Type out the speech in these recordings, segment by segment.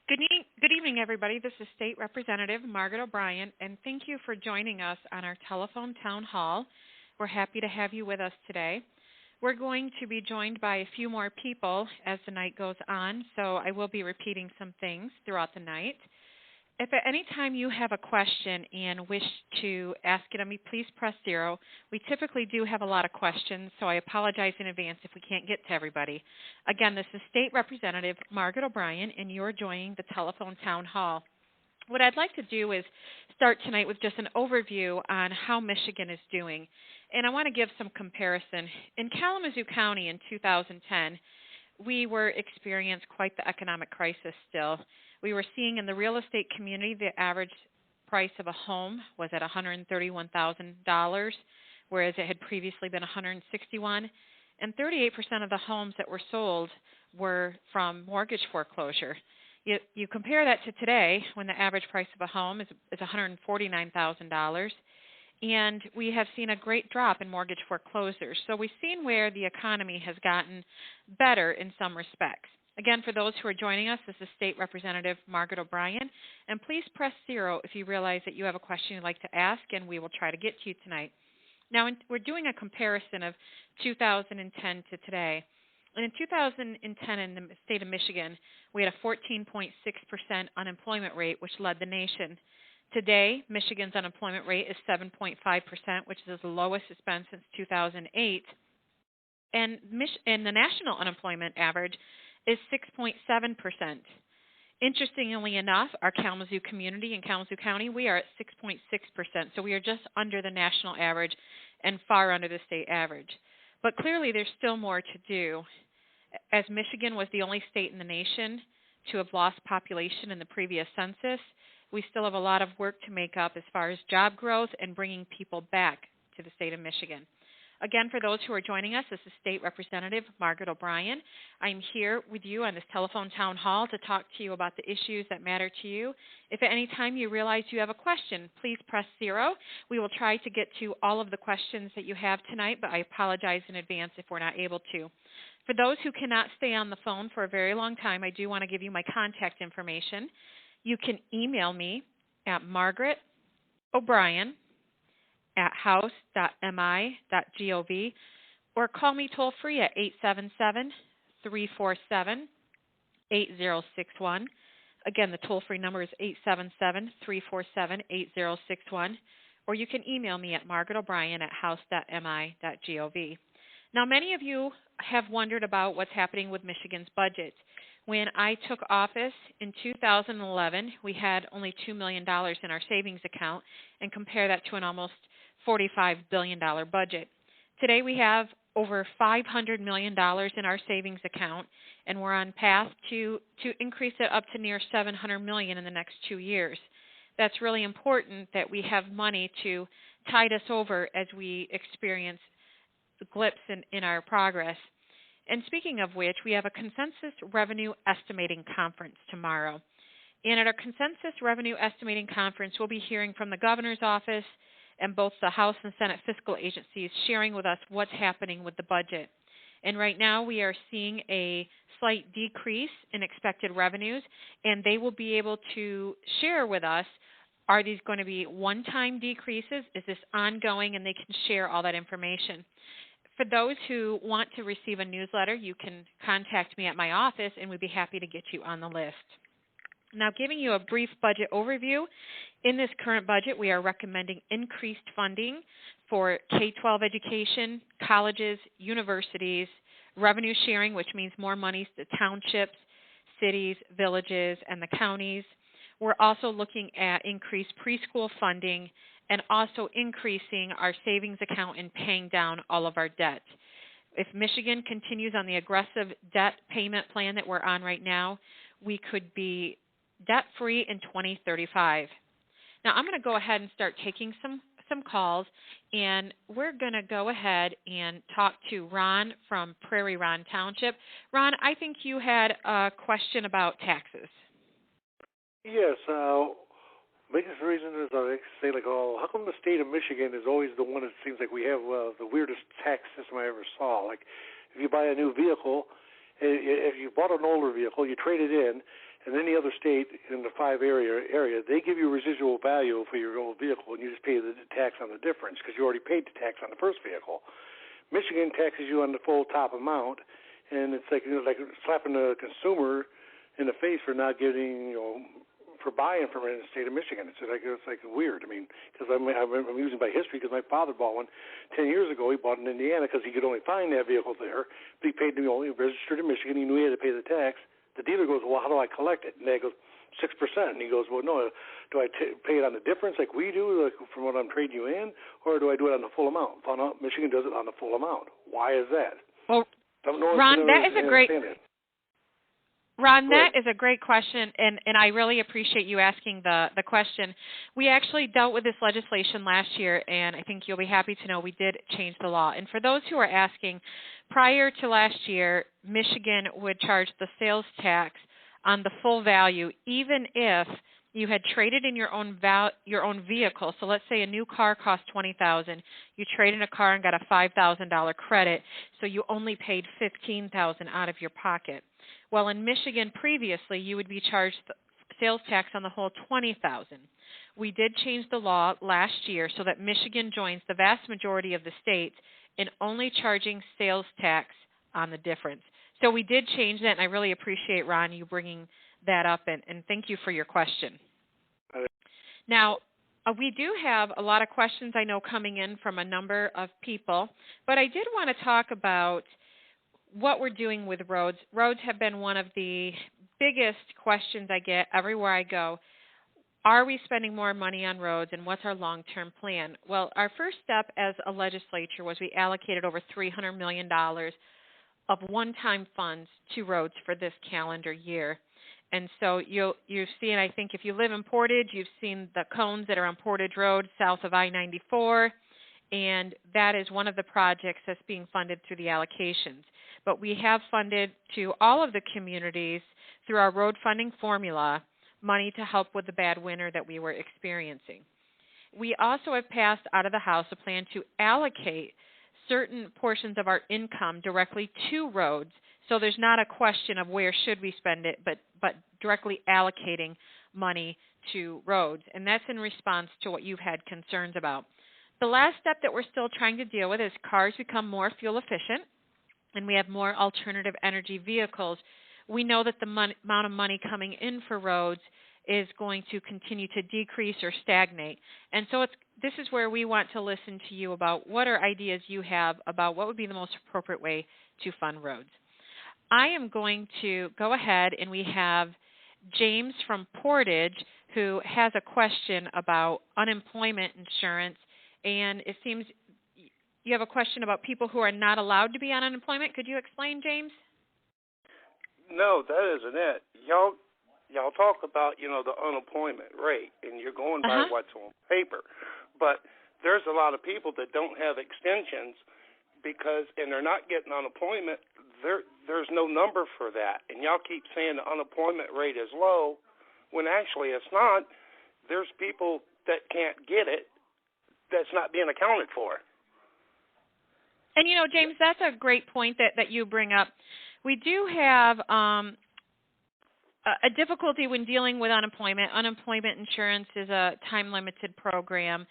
Good evening, everybody. This is State Representative Margaret O'Brien, and thank you for joining us on our telephone town hall. We're happy to have you with us today. We're going to be joined by a few more people as the night goes on, so I will be repeating some things throughout the night. If at any time you have a question and wish to ask it of me, please press 0. We typically do have a lot of questions, so I apologize in advance if we can't get to everybody. Again, this is State Representative Margaret O'Brien, and you're joining the telephone town hall. What I'd like to do is start tonight with just an overview on how Michigan is doing. And I want to give some comparison. In Kalamazoo County in 2010, we were experiencing quite the economic crisis still. We were seeing in the real estate community the average price of a home was at $131,000, whereas it had previously been $161,000, and 38% of the homes that were sold were from mortgage foreclosure. You compare that to today, when the average price of a home is $149,000, and we have seen a great drop in mortgage foreclosures. So we've seen where the economy has gotten better in some respects. Again, for those who are joining us, this is State Representative Margaret O'Brien, and please press 0 if you realize that you have a question you'd like to ask, and we will try to get to you tonight. Now, we're doing a comparison of 2010 to today. And in 2010 in the state of Michigan, we had a 14.6% unemployment rate, which led the nation. Today, Michigan's unemployment rate is 7.5%, which is the lowest it's been since 2008. And the national unemployment average is 6.7%. Interestingly enough, our Kalamazoo community in Kalamazoo County, we are at 6.6%, so we are just under the national average and far under the state average. But clearly there's still more to do. As Michigan was the only state in the nation to have lost population in the previous census, we still have a lot of work to make up as far as job growth and bringing people back to the state of Michigan. Again, for those who are joining us, this is State Representative Margaret O'Brien. I'm here with you on this telephone town hall to talk to you about the issues that matter to you. If at any time you realize you have a question, please press 0. We will try to get to all of the questions that you have tonight, but I apologize in advance if we're not able to. For those who cannot stay on the phone for a very long time, I do want to give you my contact information. You can email me at margaret.o'brien@house.mi.gov or call me toll-free at 877-347-8061. Again, the toll-free number is 877-347-8061, or you can email me at margaret.o'brien@house.mi.gov. Now, many of you have wondered about what's happening with Michigan's budget. When I took office in 2011, we had only $2 million in our savings account, and compare that to an almost $45 billion budget. Today we have over $500 million in our savings account, and we're on path to increase it up to near $700 million in the next 2 years. That's really important that we have money to tide us over as we experience blips in our progress. And speaking of which, we have a Consensus Revenue Estimating Conference tomorrow. And at our Consensus Revenue Estimating Conference, we'll be hearing from the Governor's Office and both the House and Senate fiscal agencies sharing with us what's happening with the budget. And right now we are seeing a slight decrease in expected revenues, and they will be able to share with us, are these going to be one-time decreases? Is this ongoing? And they can share all that information. For those who want to receive a newsletter, you can contact me at my office, and we'd be happy to get you on the list. Now, giving you a brief budget overview, in this current budget, we are recommending increased funding for K-12 education, colleges, universities, revenue sharing, which means more monies to townships, cities, villages, and the counties. We're also looking at increased preschool funding and also increasing our savings account and paying down all of our debt. If Michigan continues on the aggressive debt payment plan that we're on right now, we could be debt-free in 2035. Now, I'm going to go ahead and start taking some calls, and we're going to go ahead and talk to Ron from Prairie Ron Township. Ron, I think you had a question about taxes. Yes. Biggest reason is I say, how come the state of Michigan is always the one that seems like we have the weirdest tax system I ever saw? Like, if you buy a new vehicle, if you bought an older vehicle, you trade it in, in any other state in the 5 area, they give you residual value for your old vehicle, and you just pay the tax on the difference because you already paid the tax on the first vehicle. Michigan taxes you on the full top amount, and it's like like slapping the consumer in the face for not getting for buying from it in the state of Michigan. It's like weird. I mean, because I'm using by history because my father bought one 10 years ago. He bought it in Indiana because he could only find that vehicle there. But he paid, he registered in Michigan. He knew he had to pay the tax. The dealer goes, well, how do I collect it? And they goes, 6%. And he goes, well, no, do I pay it on the difference like we do, like from what I'm trading you in, or do I do it on the full amount? Michigan does it on the full amount. Why is that? Well, Ron, that is a great. Ron, that is a great question, and I really appreciate you asking the question. We actually dealt with this legislation last year, and I think you'll be happy to know we did change the law. And for those who are asking, prior to last year, Michigan would charge the sales tax on the full value, even if you had traded in your own vehicle. So let's say a new car cost $20,000. You traded in a car and got a $5,000 credit, so you only paid $15,000 out of your pocket. Well, in Michigan previously, you would be charged sales tax on the whole $20,000. We did change the law last year so that Michigan joins the vast majority of the states in only charging sales tax on the difference. So we did change that, and I really appreciate, Ron, you bringing that up, and thank you for your question. Now, we do have a lot of questions, I know, coming in from a number of people, but I did want to talk about what we're doing with roads. Roads have been one of the biggest questions I get everywhere I go. Are we spending more money on roads, and what's our long-term plan? Well, our first step as a legislature was we allocated over $300 million of one-time funds to roads for this calendar year. And so you've seen, I think if you live in Portage, you've seen the cones that are on Portage Road south of I-94, and that is one of the projects that's being funded through the allocations. But we have funded to all of the communities through our road funding formula money to help with the bad winter that we were experiencing. We also have passed out of the House a plan to allocate certain portions of our income directly to roads. So there's not a question of where should we spend it, but directly allocating money to roads. And that's in response to what you've had concerns about. The last step that we're still trying to deal with is cars become more fuel efficient and we have more alternative energy vehicles. We know that the amount of money coming in for roads is going to continue to decrease or stagnate. And so this is where we want to listen to you about what are ideas you have about what would be the most appropriate way to fund roads. I am going to go ahead, and we have James from Portage who has a question about unemployment insurance, and it seems you have a question about people who are not allowed to be on unemployment. Could you explain, James? No, that isn't it. Y'all talk about, the unemployment rate, and you're going by what's on paper. But there's a lot of people that don't have extensions and they're not getting unemployment. There's no number for that. And y'all keep saying the unemployment rate is low when actually it's not. There's people that can't get it that's not being accounted for. And, James, that's a great point that you bring up. We do have a difficulty when dealing with unemployment. Unemployment insurance is a time-limited program.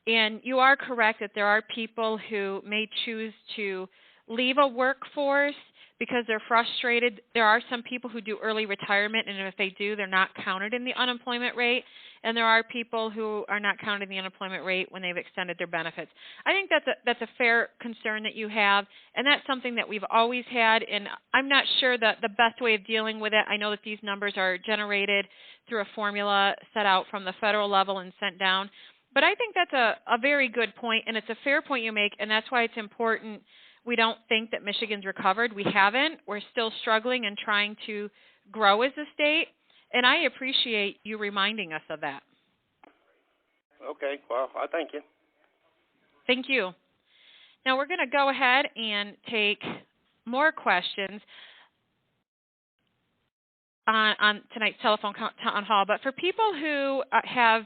And you are correct that there are people who may choose to leave a workforce because they're frustrated. There are some people who do early retirement, and if they do, they're not counted in the unemployment rate. And there are people who are not counted in the unemployment rate when they've extended their benefits. I think that's a fair concern that you have, and that's something that we've always had. And I'm not sure that the best way of dealing with it. I know that these numbers are generated through a formula set out from the federal level and sent down. But I think that's a very good point, and it's a fair point you make, and that's why it's important. We don't think that Michigan's recovered. We haven't. We're still struggling and trying to grow as a state, and I appreciate you reminding us of that. Okay. Well, I thank you. Thank you. Now we're going to go ahead and take more questions on tonight's telephone town hall, but for people who have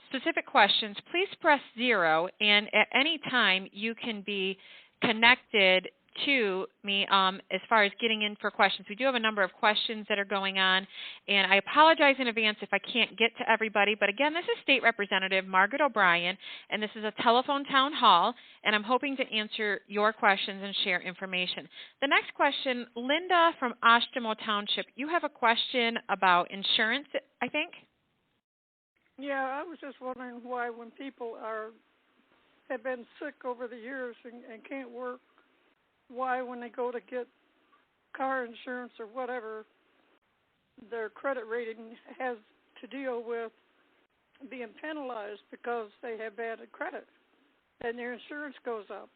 specific questions, please press 0, and at any time you can be connected to me as far as getting in for questions. We do have a number of questions that are going on, and I apologize in advance if I can't get to everybody. But again, this is State Representative Margaret O'Brien, and this is a telephone town hall, and I'm hoping to answer your questions and share information. The next question, Linda from Oshtemo Township, you have a question about insurance, I think? Yeah, I was just wondering why when people have been sick over the years and can't work, why when they go to get car insurance or whatever, their credit rating has to deal with being penalized because they have bad credit and their insurance goes up.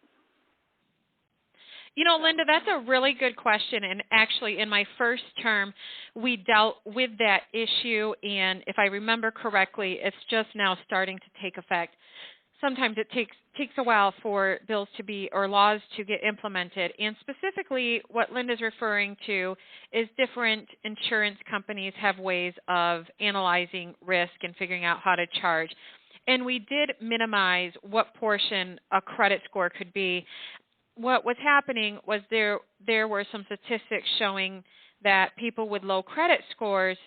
You know, Linda, that's a really good question, and actually in my first term, we dealt with that issue, and if I remember correctly, it's just now starting to take effect. Sometimes it takes a while for bills to be, or laws to get implemented, and specifically what Linda's referring to is different insurance companies have ways of analyzing risk and figuring out how to charge. And we did minimize what portion a credit score could be. What was happening was there were some statistics showing that people with low credit scores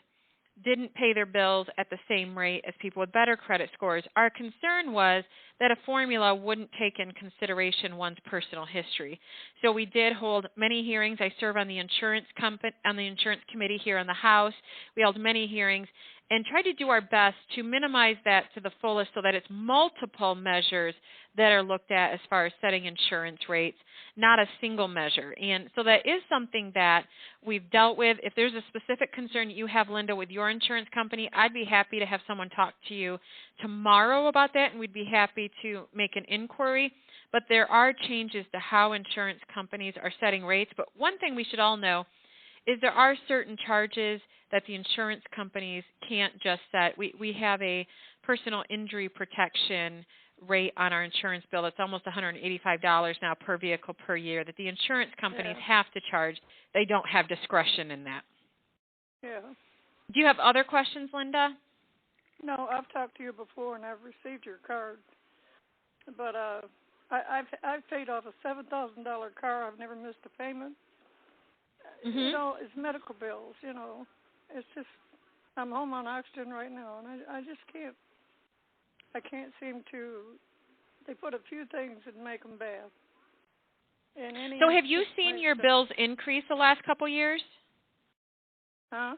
didn't pay their bills at the same rate as people with better credit scores. Our concern was that a formula wouldn't take in consideration one's personal history. So we did hold many hearings. I serve on the insurance committee here in the House. We held many hearings and tried to do our best to minimize that to the fullest so that it's multiple measures that are looked at as far as setting insurance rates, not a single measure. And so that is something that we've dealt with. If there's a specific concern you have, Linda, with your insurance company, I'd be happy to have someone talk to you tomorrow about that, and we'd be happy to make an inquiry. But there are changes to how insurance companies are setting rates. But one thing we should all know is there are certain charges that the insurance companies can't just set. We have a personal injury protection rate on our insurance bill. It's almost $185 now per vehicle per year that the insurance companies have to charge. They don't have discretion in that. Yeah. Do you have other questions, Linda? No, I've talked to you before and I've received your card. But I've paid off a $7,000 car. I've never missed a payment. Mm-hmm. You know, it's medical bills, you know. It's just, I'm home on oxygen right now, and I just can't, I can't seem to, they put a few things and make them bad. So have you seen your bills increase the last couple years? Huh?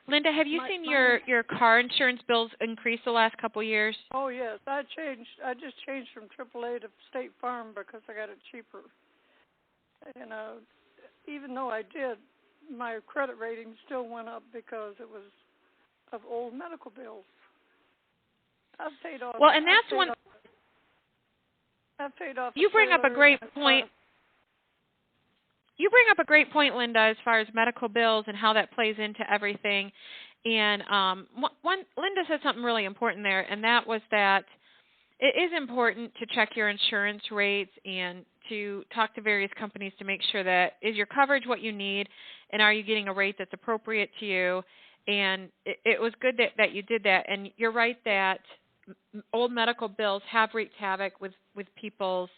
Linda, have you seen your car insurance bills increase the last couple years? Oh, yes. I just changed from AAA to State Farm because I got it cheaper. And even though I did, my credit rating still went up because it was of old medical bills. I've paid off. Well, and that's one. I've paid off. You bring up a great point. You bring up a great point, Linda, as far as medical bills and how that plays into everything. And Linda said something really important there, and that was that it is important to check your insurance rates and to talk to various companies to make sure that is your coverage what you need, and are you getting a rate that's appropriate to you. And it was good that you did that. And you're right that old medical bills have wreaked havoc with people's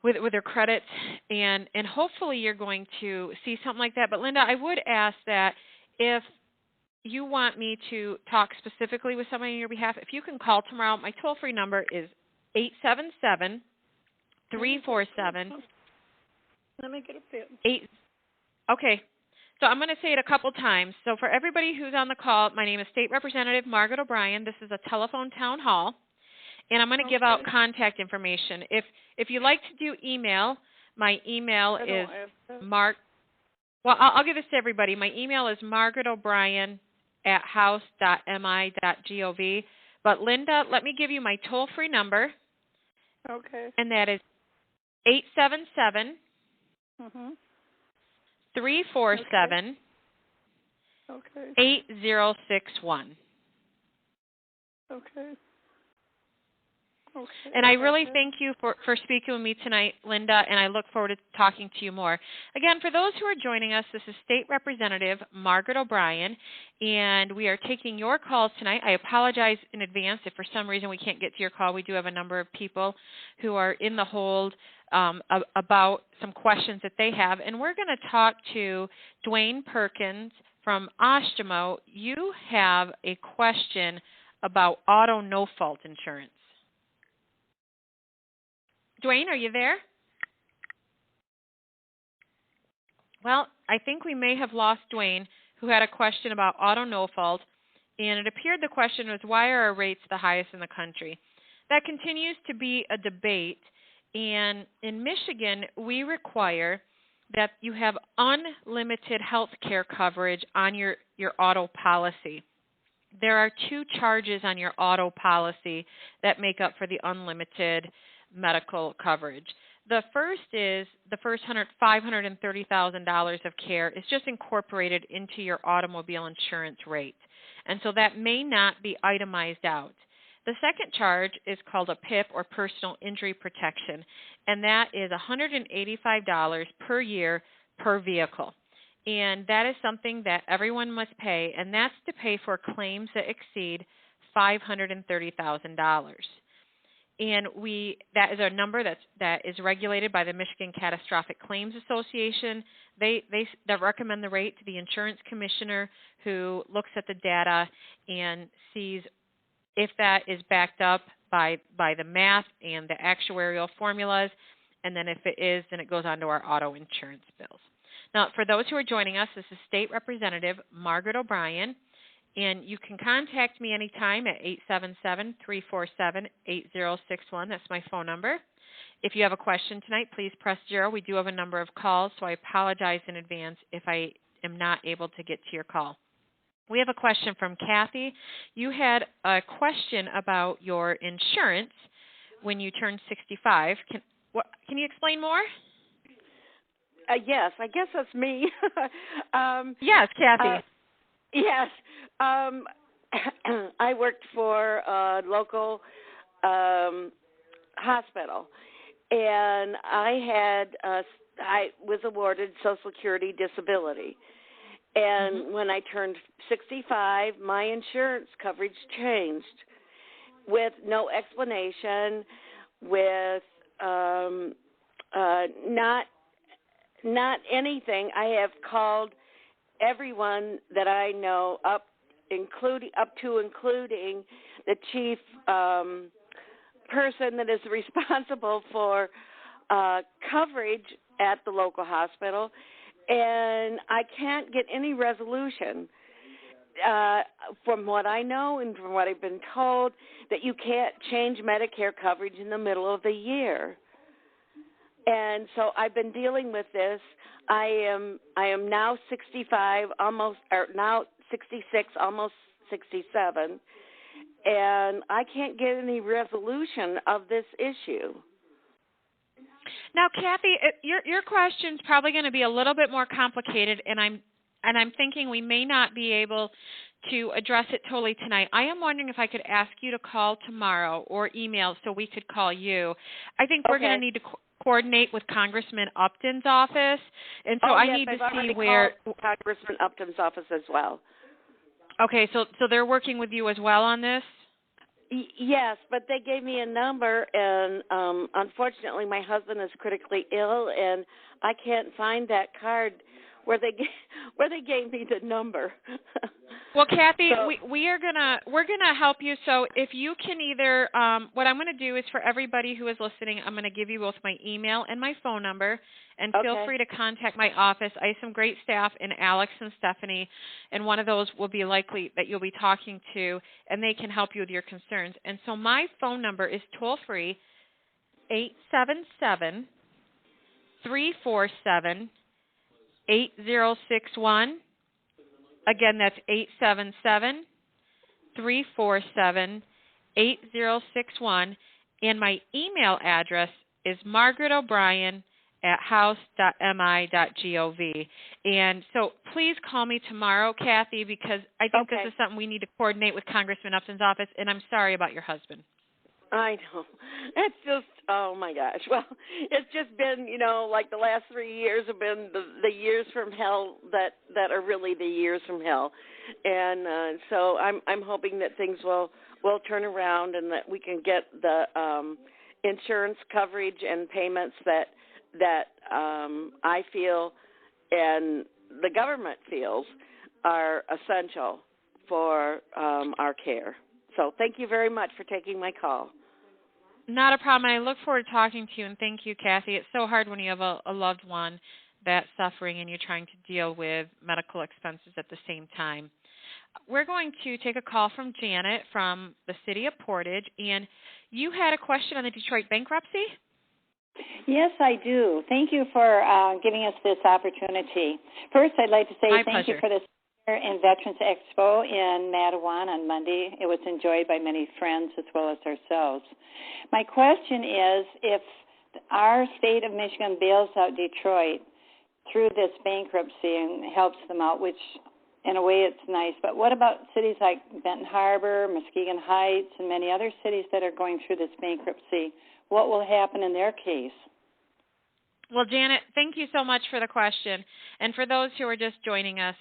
with their credit, and hopefully you're going to see something like that. But Linda, I would ask that if you want me to talk specifically with somebody on your behalf, if you can call tomorrow, my toll-free number is 877-347. Let me get a pen. Okay. So I'm going to say it a couple times. So for everybody who's on the call, my name is State Representative Margaret O'Brien. This is a telephone town hall. And I'm going to give out contact information. If you like to do email, my email is I'll give this to everybody. My email is margaretobrien@house.mi.gov. But Linda, let me give you my toll-free number. Okay. And that is 877 347 8061. Okay. And I really thank you for speaking with me tonight, Linda, and I look forward to talking to you more. Again, for those who are joining us, this is State Representative Margaret O'Brien, and we are taking your calls tonight. I apologize in advance if for some reason we can't get to your call. We do have a number of people who are in the hold about some questions that they have. And we're going to talk to Dwayne Perkins from Ostimo. You have a question about auto no-fault insurance. Dwayne, are you there? Well, I think we may have lost Dwayne, who had a question about auto no-fault, and it appeared the question was, why are our rates the highest in the country? That continues to be a debate, and in Michigan, we require that you have unlimited health care coverage on your auto policy. There are 2 charges on your auto policy that make up for the unlimited medical coverage. The first is the first $530,000 of care is just incorporated into your automobile insurance rate, and so that may not be itemized out. The second charge is called a PIP, or personal injury protection, and that is $185 per year per vehicle. And that is something that everyone must pay, and that's to pay for claims that exceed $530,000. And that is a number that is regulated by the Michigan Catastrophic Claims Association. They recommend the rate to the insurance commissioner, who looks at the data and sees if that is backed up by the math and the actuarial formulas, and then if it is, then it goes on to our auto insurance bills. Now, for those who are joining us, this is State Representative Margaret O'Brien, and you can contact me anytime at 877-347-8061. That's my phone number. If you have a question tonight, please press 0. We do have a number of calls, so I apologize in advance if I am not able to get to your call. We have a question from Kathy. You had a question about your insurance when you turned 65. Can you explain more? Yes, I guess that's me. Yes, Kathy. Yes. I worked for a local hospital, and I was awarded Social Security disability. And when I turned 65, my insurance coverage changed with no explanation, with not anything. I have called everyone that I know, up to including the chief person that is responsible for coverage at the local hospital, and I can't get any resolution. From what I know and from what I've been told, that you can't change Medicare coverage in the middle of the year. And so I've been dealing with this. I am now 65, now 66, almost 67, and I can't get any resolution of this issue. Now, Kathy, your question's probably going to be a little bit more complicated, and I'm thinking we may not be able to address it totally tonight. I am wondering if I could ask you to call tomorrow or email so we could call you. I think we're going to need to coordinate with Congressman Upton's office, and so I need to see where Congressman Upton's office as well. Okay, so they're working with you as well on this? Yes, but they gave me a number, and unfortunately my husband is critically ill, and I can't find that card where they gave me the number. Well, Kathy, we're gonna help you. So if you can either, what I'm going to do is, for everybody who is listening, I'm going to give you both my email and my phone number, and feel free to contact my office. I have some great staff in Alex and Stephanie, and one of those will be likely that you'll be talking to, and they can help you with your concerns. And so my phone number is toll-free, 877-347-8061. Again, that's 877-347-8061. And my email address is margaretobrien@house.mi.gov. And so please call me tomorrow, Kathy, because I think this is something we need to coordinate with Congressman Upton's office, and I'm sorry about your husband. I know. It's just, oh my gosh. Well, it's just been, like the last 3 years have been the years from hell that are really the years from hell. And so I'm hoping that things will turn around and that we can get the insurance coverage and payments that I feel and the government feels are essential for our care. So thank you very much for taking my call. Not a problem. I look forward to talking to you, and thank you, Kathy. It's so hard when you have a loved one that's suffering and you're trying to deal with medical expenses at the same time. We're going to take a call from Janet from the city of Portage, and you had a question on the Detroit bankruptcy? Yes, I do. Thank you for giving us this opportunity. First, I'd like to say thank you for this in Veterans Expo in Matawan on Monday. It was enjoyed by many friends as well as ourselves. My question is, if our state of Michigan bails out Detroit through this bankruptcy and helps them out, which in a way it's nice, but what about cities like Benton Harbor, Muskegon Heights, and many other cities that are going through this bankruptcy? What will happen in their case? Well, Janet, thank you so much for the question. And for those who are just joining us,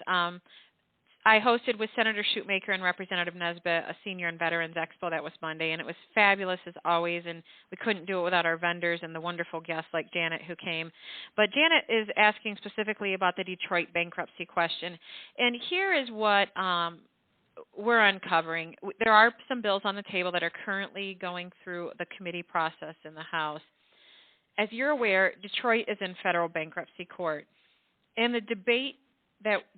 I hosted with Senator Shootmaker and Representative Nesbitt a Senior and Veterans Expo. That was Monday, and it was fabulous as always, and we couldn't do it without our vendors and the wonderful guests like Janet who came. But Janet is asking specifically about the Detroit bankruptcy question, and here is what we're uncovering. There are some bills on the table that are currently going through the committee process in the House. As you're aware, Detroit is in federal bankruptcy court, and the debate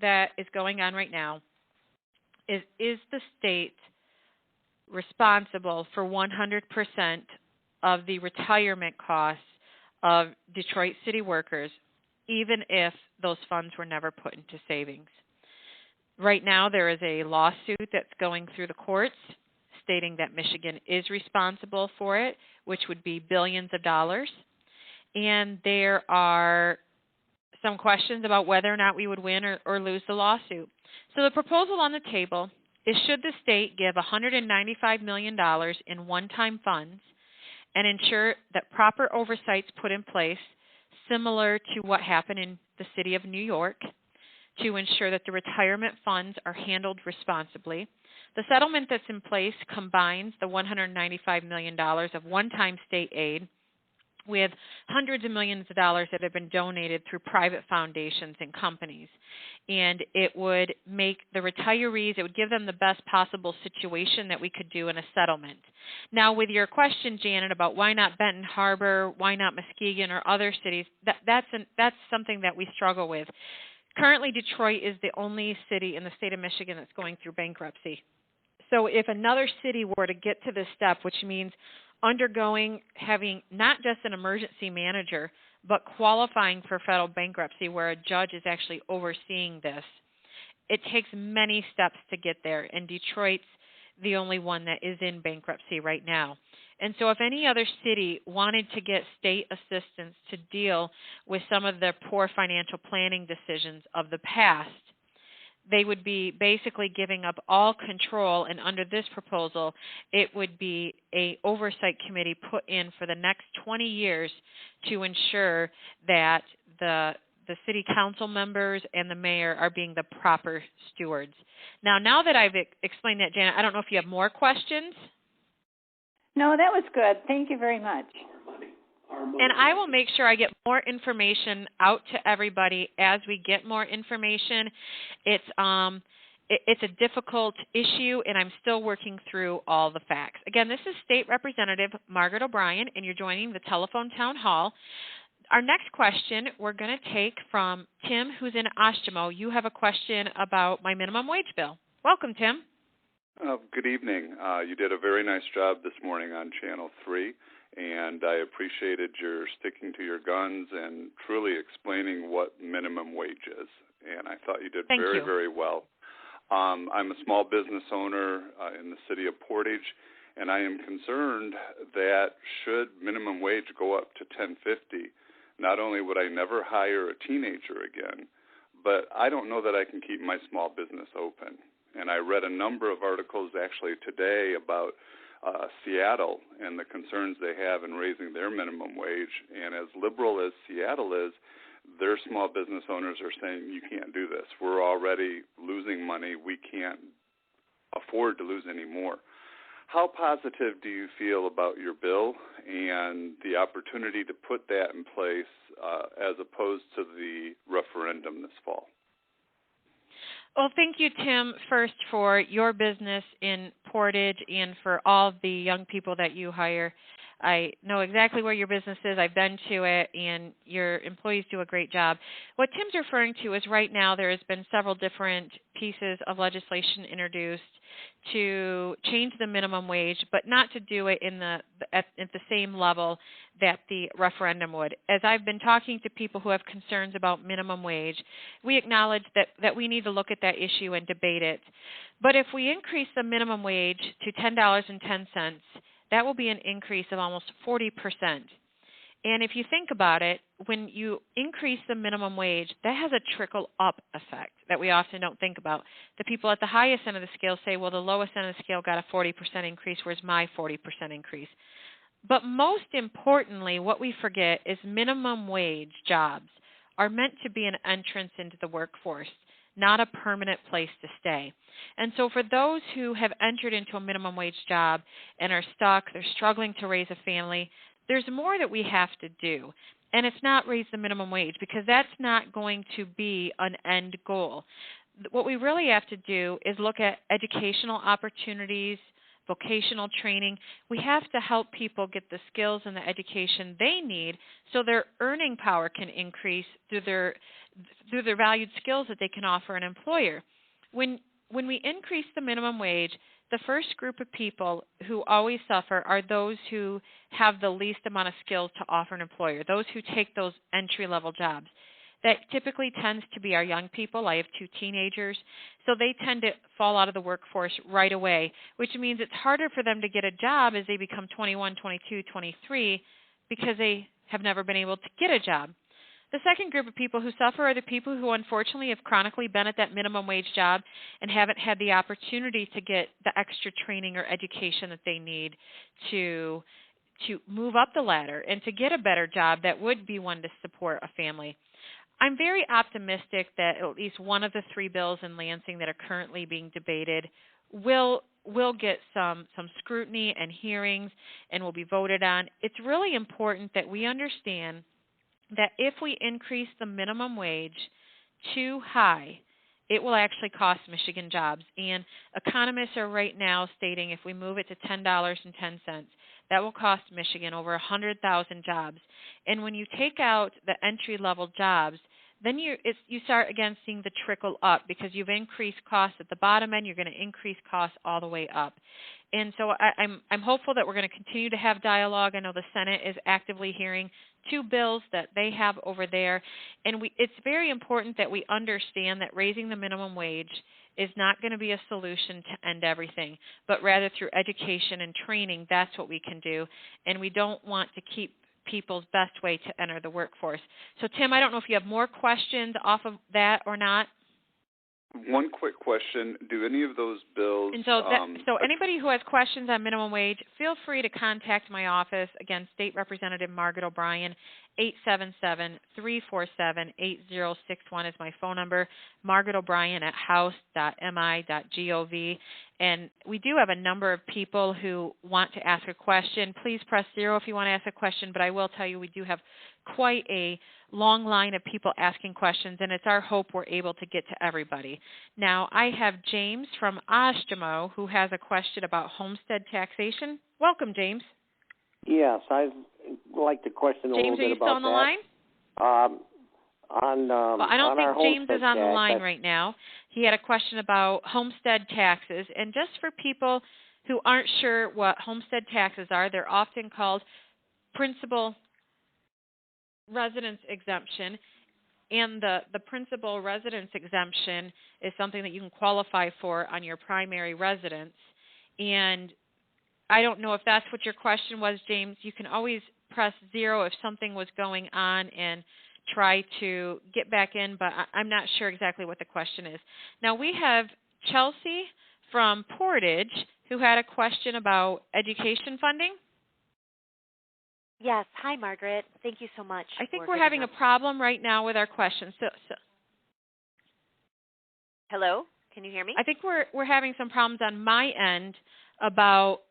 that is going on right now is the state responsible for 100% of the retirement costs of Detroit city workers, even if those funds were never put into savings? Right now there is a lawsuit that's going through the courts stating that Michigan is responsible for it, which would be billions of dollars, and there are some questions about whether or not we would win or lose the lawsuit. So the proposal on the table is, should the state give $195 million in one-time funds and ensure that proper oversights put in place, similar to what happened in the city of New York, to ensure that the retirement funds are handled responsibly. The settlement that's in place combines the $195 million of one-time state aid with hundreds of millions of dollars that have been donated through private foundations and companies. And it would make the retirees, it would give them the best possible situation that we could do in a settlement. Now, with your question, Janet, about why not Benton Harbor, why not Muskegon or other cities, that's something that we struggle with. Currently, Detroit is the only city in the state of Michigan that's going through bankruptcy. So if another city were to get to this step, which means having not just an emergency manager, but qualifying for federal bankruptcy where a judge is actually overseeing this, it takes many steps to get there, and Detroit's the only one that is in bankruptcy right now. And so if any other city wanted to get state assistance to deal with some of the poor financial planning decisions of the past, they would be basically giving up all control, and under this proposal, it would be an oversight committee put in for the next 20 years to ensure that the city council members and the mayor are being the proper stewards. Now that I've explained that, Janet, I don't know if you have more questions. No, that was good. Thank you very much. And I will make sure I get more information out to everybody as we get more information. It's a difficult issue, and I'm still working through all the facts. Again, this is State Representative Margaret O'Brien, and you're joining the telephone town hall. Our next question we're going to take from Tim, who's in Oshtemo. You have a question about my minimum wage bill. Welcome, Tim. Good evening. You did a very nice job this morning on Channel 3. And I appreciated your sticking to your guns and truly explaining what minimum wage is. And I thought you did very well. I'm a small business owner in the city of Portage, and I am concerned that should minimum wage go up to $10.50, not only would I never hire a teenager again, but I don't know that I can keep my small business open. And I read a number of articles actually today about Seattle and the concerns they have in raising their minimum wage. And as liberal as Seattle is, their small business owners are saying, you can't do this. We're already losing money. We can't afford to lose any more. How positive do you feel about your bill and the opportunity to put that in place as opposed to the referendum this fall? Well, thank you, Tim, first for your business in Portage and for all of the young people that you hire. I know exactly where your business is. I've been to it, and your employees do a great job. What Tim's referring to is right now there has been several different pieces of legislation introduced to change the minimum wage, but not to do it at the same level that the referendum would. As I've been talking to people who have concerns about minimum wage, we acknowledge that we need to look at that issue and debate it. But if we increase the minimum wage to $10.10, that will be an increase of almost 40%. And if you think about it, when you increase the minimum wage, that has a trickle-up effect that we often don't think about. The people at the highest end of the scale say, well, the lowest end of the scale got a 40% increase, where's my 40% increase? But most importantly, what we forget is minimum wage jobs are meant to be an entrance into the workforce, not a permanent place to stay. And so for those who have entered into a minimum wage job and are stuck, they're struggling to raise a family, there's more that we have to do. And it's not raise the minimum wage, because that's not going to be an end goal. What we really have to do is look at educational opportunities, vocational training. We have to help people get the skills and the education they need so their earning power can increase through their valued skills that they can offer an employer. When we increase the minimum wage, the first group of people who always suffer are those who have the least amount of skills to offer an employer, those who take those entry-level jobs. That typically tends to be our young people. I have 2 teenagers, so they tend to fall out of the workforce right away, which means it's harder for them to get a job as they become 21, 22, 23, because they have never been able to get a job. The second group of people who suffer are the people who unfortunately have chronically been at that minimum wage job and haven't had the opportunity to get the extra training or education that they need to move up the ladder and to get a better job that would be one to support a family. I'm very optimistic that at least one of the 3 bills in Lansing that are currently being debated will get some scrutiny and hearings and will be voted on. It's really important that we understand that if we increase the minimum wage too high, it will actually cost Michigan jobs. And economists are right now stating if we move it to $10.10, that will cost Michigan over 100,000 jobs. And when you take out the entry-level jobs, then you start again seeing the trickle up, because you've increased costs at the bottom end, you're going to increase costs all the way up. And so I'm hopeful that we're going to continue to have dialogue. I know the Senate is actively hearing 2 bills that they have over there, and it's very important that we understand that raising the minimum wage is not going to be a solution to end everything, but rather through education and training, that's what we can do, and we don't want to keep people's best way to enter the workforce. So, Tim, I don't know if you have more questions off of that or not. One quick question. Do any of those bills... And so anybody who has questions on minimum wage, feel free to contact my office. Again, State Representative Margaret O'Brien, 877-347-8061 is my phone number. Margaret O'Brien at house.mi.gov. And we do have a number of people who want to ask a question. Please press 0 if you want to ask a question, but I will tell you we do have quite a long line of people asking questions, and it's our hope we're able to get to everybody. Now, I have James from Oshtemo who has a question about homestead taxation. Welcome, James. Yes, I'd like to question a little bit about that. James, are you still on the line? Well, I don't think James is on the line right now. He had a question about homestead taxes. And just for people who aren't sure what homestead taxes are, they're often called principal residence exemption. And the principal residence exemption is something that you can qualify for on your primary residence. And I don't know if that's what your question was, James. You can always press 0 if something was going on and try to get back in, but I'm not sure exactly what the question is. Now, we have Chelsea from Portage who had a question about education funding. Yes. Hi, Margaret. Thank you so much. I think we're having a problem right now with our questions. So hello? Can you hear me? I think we're having some problems on my end about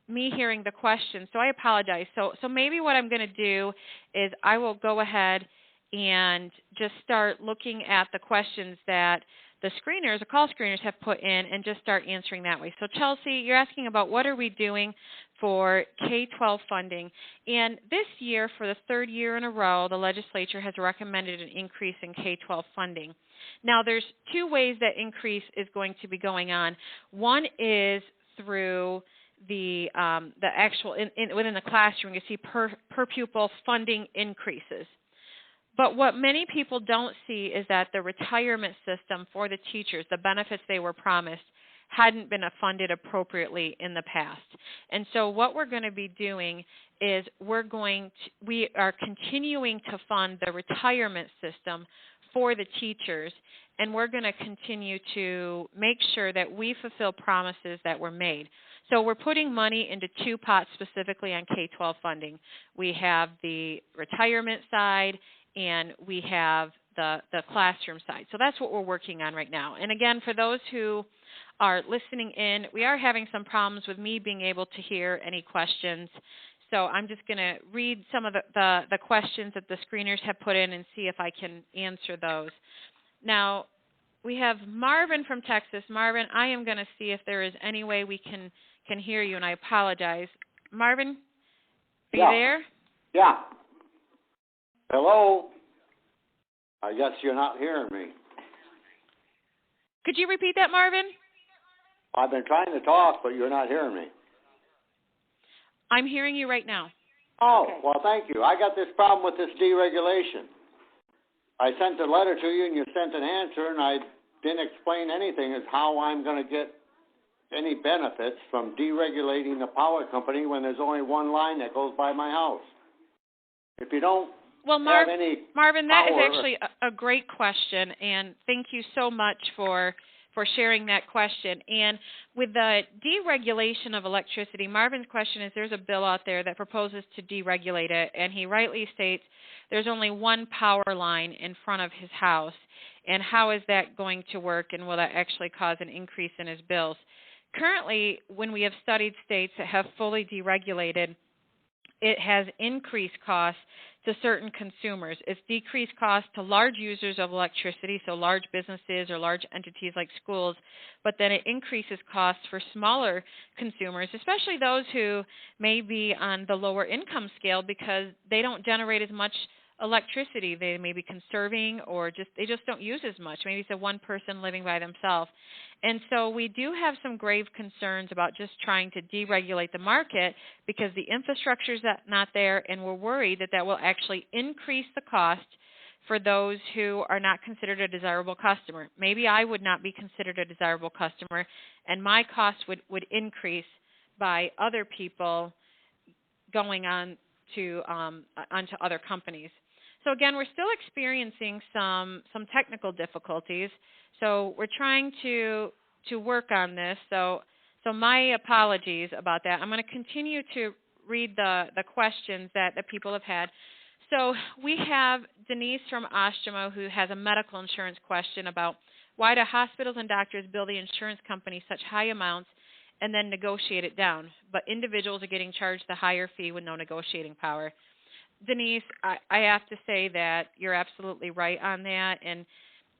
me hearing the question, so I apologize. So maybe what I'm going to do is I will go ahead and just start looking at the questions that the screeners, the call screeners have put in and just start answering that way. So Chelsea, you're asking about what are we doing for K-12 funding. And this year, for the third year in a row, the legislature has recommended an increase in K-12 funding. Now, there's two ways that increase is going to be going on. One is through the actual, within the classroom, you see per pupil funding increases. But what many people don't see is that the retirement system for the teachers, the benefits they were promised, hadn't been funded appropriately in the past. And so what we're going to be doing is we are continuing to fund the retirement system for the teachers, and we're going to continue to make sure that we fulfill promises that were made. So we're putting money into two pots specifically on K-12 funding. We have the retirement side, and we have the classroom side. So that's what we're working on right now. And again, for those who are listening in, we are having some problems with me being able to hear any questions. So I'm just going to read some of the questions that the screeners have put in and see if I can answer those. Now, we have Marvin from Texas. Marvin, I am going to see if there is any way we can hear you, and I apologize. Marvin, are you there? Yeah. Hello? I guess you're not hearing me. Could you repeat that, Marvin? I've been trying to talk, but you're not hearing me. I'm hearing you right now. Oh, okay. Well, thank you. I got this problem with this deregulation. I sent a letter to you, and you sent an answer, and I didn't explain anything as how I'm going to get any benefits from deregulating the power company when there's only one line that goes by my house. If you don't Marvin, that is actually a great question, and thank you so much for sharing that question. And with the deregulation of electricity, Marvin's question is there's a bill out there that proposes to deregulate it, and he rightly states there's only one power line in front of his house, and how is that going to work, and will that actually cause an increase in his bills? Currently, when we have studied states that have fully deregulated, it has increased costs to certain consumers. It's decreased costs to large users of electricity, so large businesses or large entities like schools, but then it increases costs for smaller consumers, especially those who may be on the lower income scale because they don't generate as much electricity. They may be conserving or they just don't use as much. Maybe it's a one person living by themselves. And so we do have some grave concerns about just trying to deregulate the market because the infrastructure is not there, and we're worried that that will actually increase the cost for those who are not considered a desirable customer. Maybe I would not be considered a desirable customer, and my costs would increase by other people going on to onto other companies. So again, we're still experiencing some technical difficulties. So we're trying to work on this. So my apologies about that. I'm going to continue to read the questions that the people have had. So we have Denise from Ostramo who has a medical insurance question about why do hospitals and doctors bill the insurance company such high amounts and then negotiate it down, but individuals are getting charged the higher fee with no negotiating power. Denise, I have to say that you're absolutely right on that, and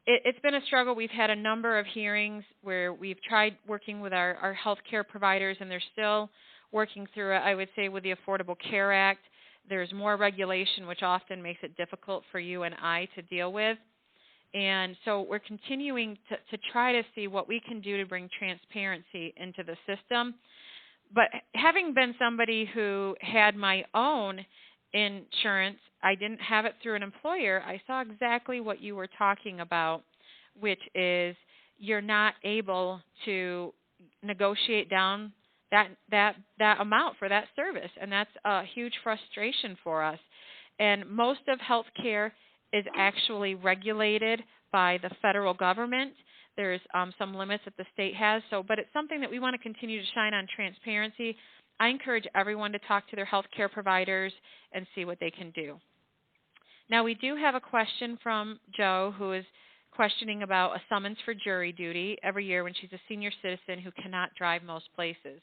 it's been a struggle. We've had a number of hearings where we've tried working with our health care providers, and they're still working through it. I would say with the Affordable Care Act, there's more regulation, which often makes it difficult for you and I to deal with. And so we're continuing to try to see what we can do to bring transparency into the system. But having been somebody who had my own insurance, I didn't have it through an employer, I saw exactly what you were talking about, which is you're not able to negotiate down that amount for that service, and that's a huge frustration for us. And most of healthcare is actually regulated by the federal government. There's some limits that the state has, but it's something that we want to continue to shine on transparency. I encourage everyone to talk to their health care providers and see what they can do. Now, we do have a question from Joe, who is questioning about a summons for jury duty every year when she's a senior citizen who cannot drive most places.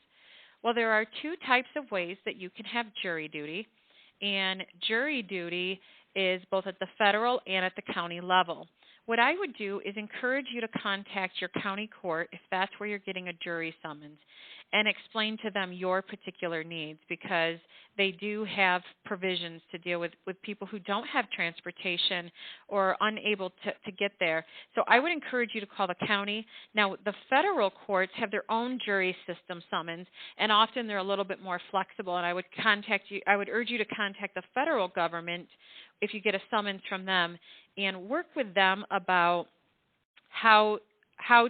Well, there are two types of ways that you can have jury duty, and jury duty is both at the federal and at the county level. What I would do is encourage you to contact your county court if that's where you're getting a jury summons and explain to them your particular needs, because they do have provisions to deal with people who don't have transportation or are unable to get there. So I would encourage you to call the county. Now, the federal courts have their own jury system summons, and often they're a little bit more flexible, and I would urge you to contact the federal government if you get a summons from them and work with them about how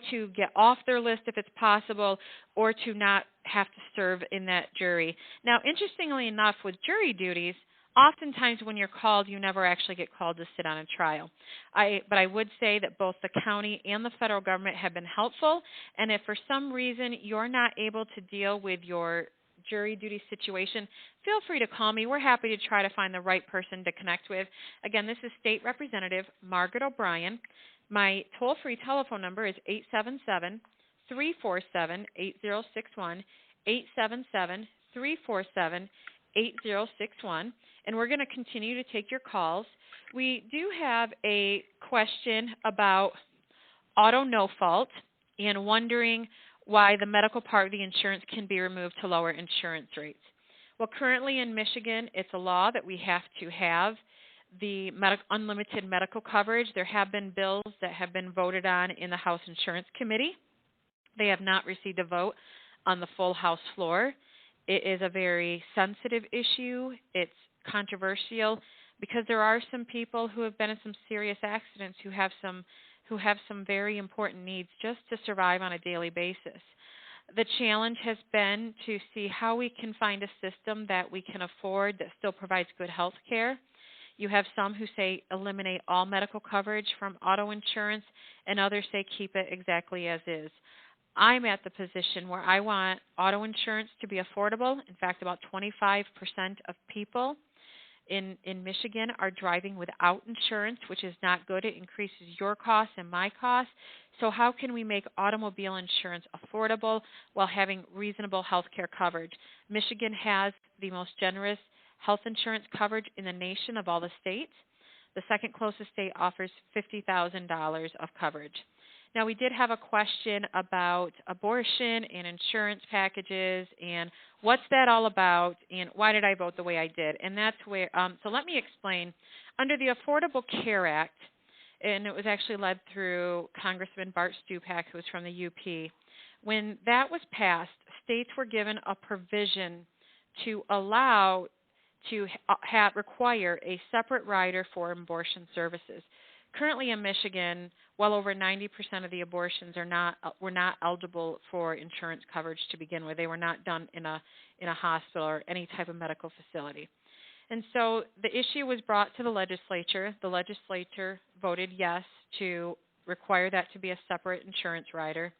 to get off their list if it's possible, or to not have to serve in that jury. Now, interestingly enough, with jury duties, oftentimes when you're called, you never actually get called to sit on a trial. But I would say that both the county and the federal government have been helpful, and if for some reason you're not able to deal with your jury duty situation, feel free to call me. We're happy to try to find the right person to connect with. Again, this is State Representative Margaret O'Brien. My toll-free telephone number is 877-347-8061, 877-347-8061, and we're going to continue to take your calls. We do have a question about auto no fault and wondering why the medical part of the insurance can be removed to lower insurance rates. Well, currently in Michigan, it's a law that we have to have the unlimited medical coverage. There have been bills that have been voted on in the House Insurance Committee. They have not received a vote on the full House floor. It is a very sensitive issue. It's controversial because there are some people who have been in some serious accidents who have some very important needs just to survive on a daily basis. The challenge has been to see how we can find a system that we can afford that still provides good health care. You have some who say eliminate all medical coverage from auto insurance, and others say keep it exactly as is. I'm at the position where I want auto insurance to be affordable. In fact, about 25% of people in Michigan are driving without insurance, which is not good. It increases your costs and my costs. So how can we make automobile insurance affordable while having reasonable health care coverage? Michigan has the most generous health insurance coverage in the nation of all the states. The second closest state offers $50,000 of coverage. Now, we did have a question about abortion and insurance packages and what's that all about and why did I vote the way I did. And that's where, so let me explain. Under the Affordable Care Act, and it was actually led through Congressman Bart Stupak, who was from the UP, when that was passed, states were given a provision to allow to require a separate rider for abortion services. Currently in Michigan, well over 90% of the abortions were not eligible for insurance coverage to begin with. They were not done in a hospital or any type of medical facility. And so the issue was brought to the legislature. The legislature voted yes to require that to be a separate insurance rider.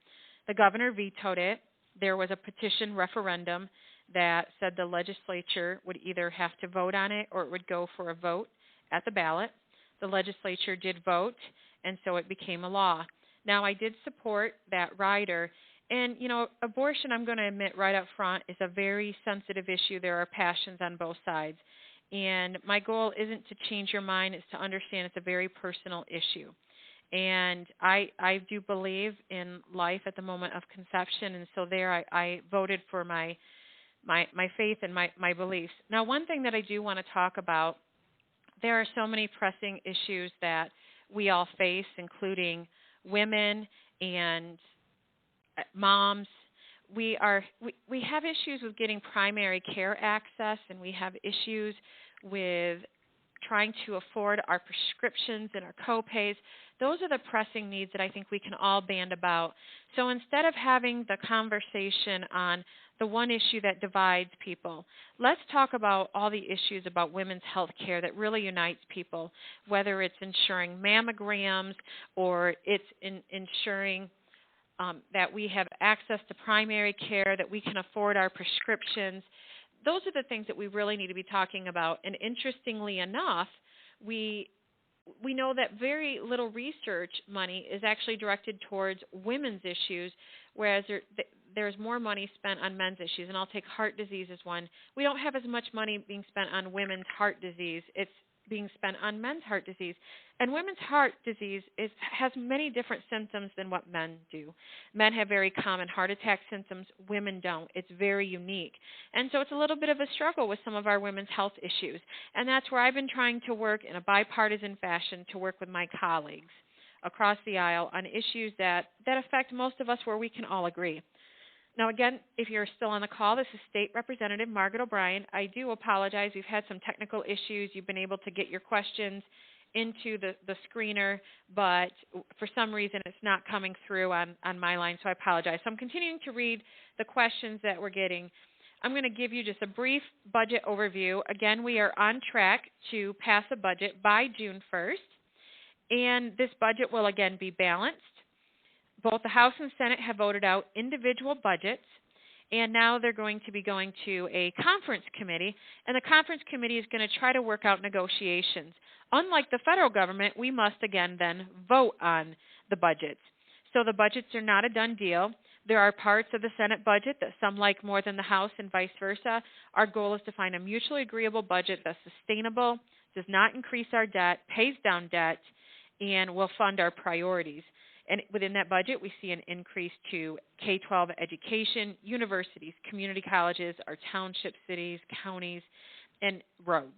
The governor vetoed it. There was a petition referendum that said the legislature would either have to vote on it or it would go for a vote at the ballot. The legislature did vote, and so it became a law. Now, I did support that rider. And, you know, abortion, I'm going to admit right up front, is a very sensitive issue. There are passions on both sides. And my goal isn't to change your mind. It's to understand it's a very personal issue. And I do believe in life at the moment of conception, and so there I voted for my faith and my beliefs. Now, one thing that I do want to talk about, there are so many pressing issues that we all face, including women and moms. We have issues with getting primary care access, and we have issues with trying to afford our prescriptions and our co-pays. Those are the pressing needs that I think we can all band about. So instead of having the conversation on the one issue that divides people, let's talk about all the issues about women's health care that really unites people, whether it's ensuring mammograms or it's ensuring that we have access to primary care, that we can afford our prescriptions. Those are the things that we really need to be talking about. And interestingly enough, we we know that very little research money is actually directed towards women's issues, whereas there's more money spent on men's issues. And I'll take heart disease as one. We don't have as much money being spent on women's heart disease. It's being spent on men's heart disease. And women's heart disease has many different symptoms than what men do. Men have very common heart attack symptoms. Women don't. It's very unique. And so it's a little bit of a struggle with some of our women's health issues. And that's where I've been trying to work in a bipartisan fashion to work with my colleagues across the aisle on issues that affect most of us where we can all agree. Now, again, if you're still on the call, this is State Representative Margaret O'Brien. I do apologize. We've had some technical issues. You've been able to get your questions into the screener, but for some reason it's not coming through on my line, so I apologize. So I'm continuing to read the questions that we're getting. I'm going to give you just a brief budget overview. Again, we are on track to pass a budget by June 1st, and this budget will again be balanced. Both the House and Senate have voted out individual budgets, and now they're going to be going to a conference committee, and the conference committee is going to try to work out negotiations. Unlike the federal government, we must again then vote on the budgets. So the budgets are not a done deal. There are parts of the Senate budget that some like more than the House and vice versa. Our goal is to find a mutually agreeable budget that's sustainable, does not increase our debt, pays down debt, and will fund our priorities. And within that budget, we see an increase to K-12 education, universities, community colleges, our townships, cities, counties, and roads.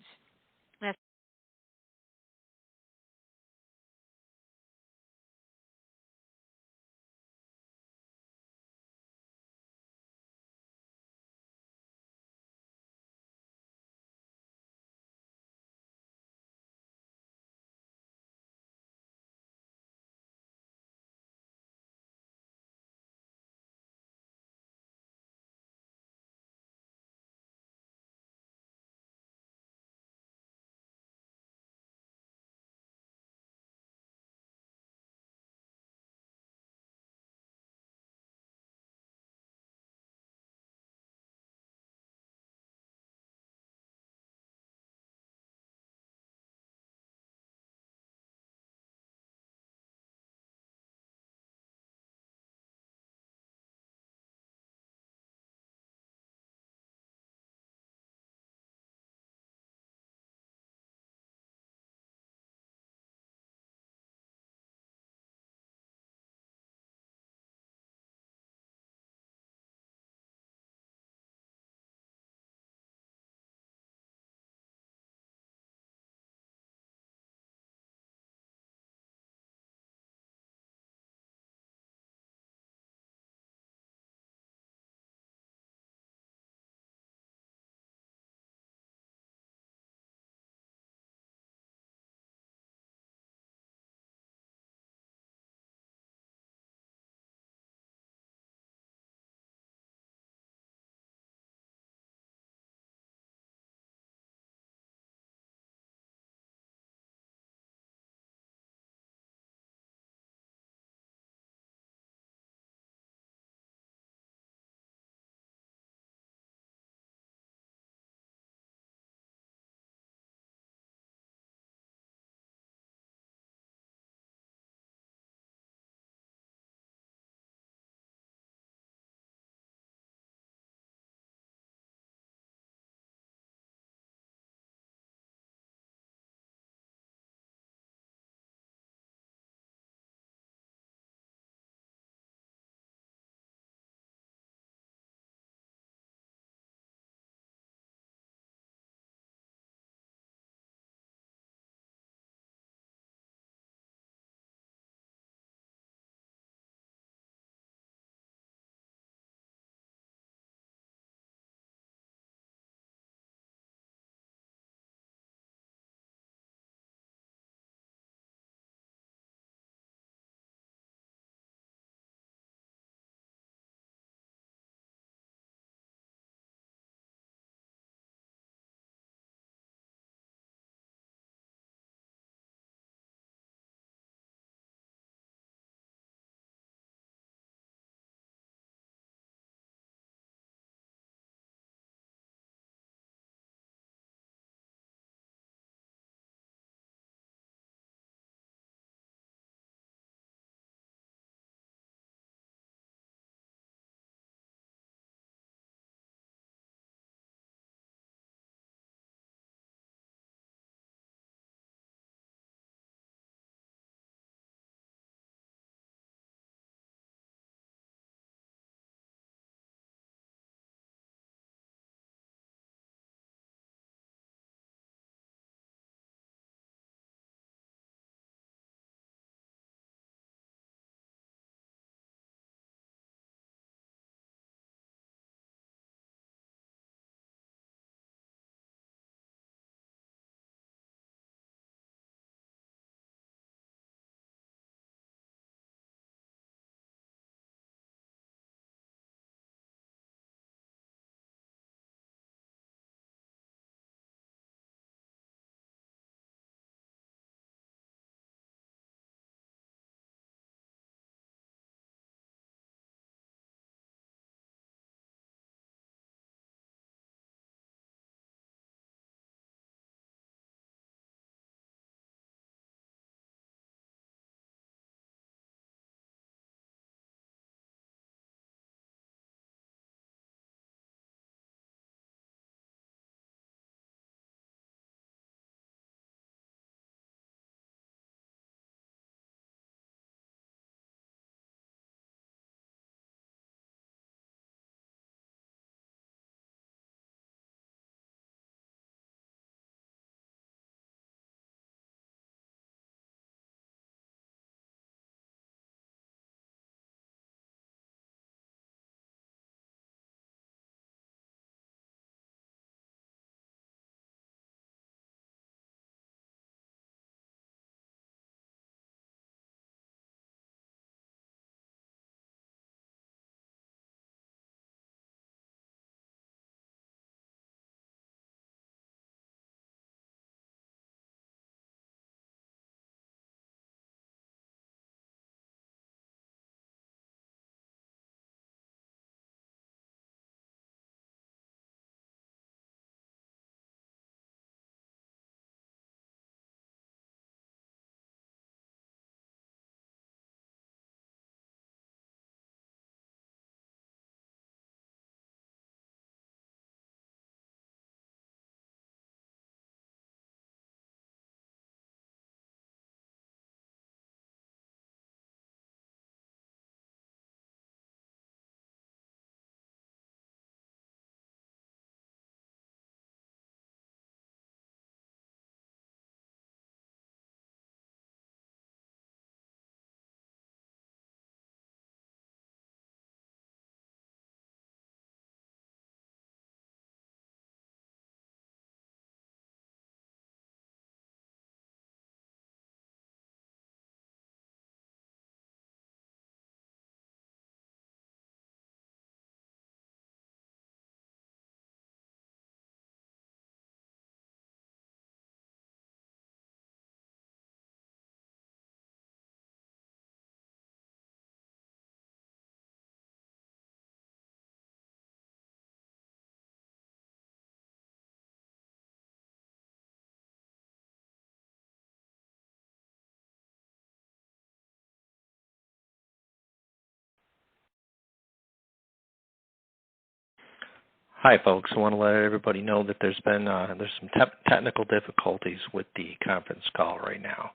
Hi, folks. I want to let everybody know that there's some technical difficulties with the conference call right now,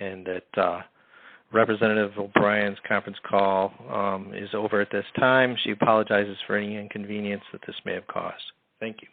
and that Representative O'Brien's conference call is over at this time. She apologizes for any inconvenience that this may have caused. Thank you.